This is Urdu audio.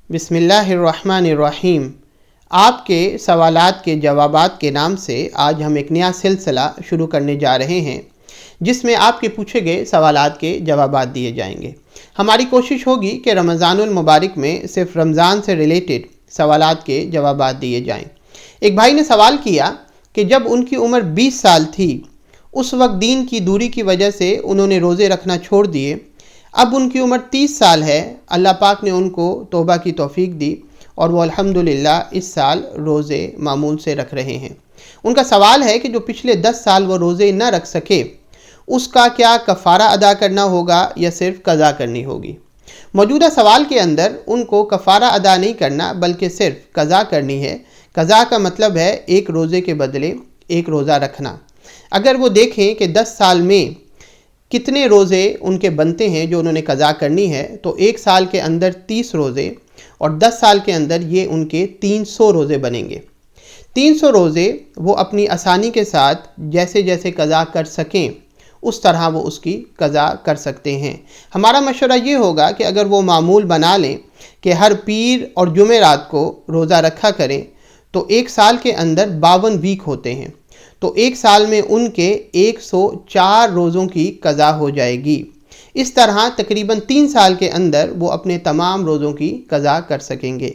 بسم اللہ الرحمن الرحیم۔ آپ کے سوالات کے جوابات کے نام سے آج ہم ایک نیا سلسلہ شروع کرنے جا رہے ہیں جس میں آپ کے پوچھے گئے سوالات کے جوابات دیے جائیں گے۔ ہماری کوشش ہوگی کہ رمضان المبارک میں صرف رمضان سے ریلیٹڈ سوالات کے جوابات دیے جائیں۔ ایک بھائی نے سوال کیا کہ جب ان کی عمر 20 سال تھی اس وقت دین کی دوری کی وجہ سے انہوں نے روزے رکھنا چھوڑ دیے، اب ان کی عمر 30 سال ہے، اللہ پاک نے ان کو توبہ کی توفیق دی اور وہ الحمدللہ اس سال روزے معمول سے رکھ رہے ہیں۔ ان کا سوال ہے کہ جو پچھلے 10 سال وہ روزے نہ رکھ سکے اس کا کیا کفارہ ادا کرنا ہوگا یا صرف قضا کرنی ہوگی؟ موجودہ سوال کے اندر ان کو کفارہ ادا نہیں کرنا بلکہ صرف قضا کرنی ہے۔ قضا کا مطلب ہے ایک روزے کے بدلے ایک روزہ رکھنا۔ اگر وہ دیکھیں کہ 10 سال میں کتنے روزے ان کے بنتے ہیں جو انہوں نے قضا کرنی ہے تو ایک سال کے اندر 30 روزے اور 10 سال کے اندر یہ ان کے 300 روزے بنیں گے۔ 300 روزے وہ اپنی آسانی کے ساتھ جیسے جیسے قضا کر سکیں اس طرح وہ اس کی قضا کر سکتے ہیں۔ ہمارا مشورہ یہ ہوگا کہ اگر وہ معمول بنا لیں کہ ہر پیر اور جمعرات کو روزہ رکھا کریں تو ایک سال کے اندر 52 ویک ہوتے ہیں، تو ایک سال میں ان کے 104 روزوں کی قضا ہو جائے گی۔ اس طرح تقریباً 3 سال کے اندر وہ اپنے تمام روزوں کی قضا کر سکیں گے۔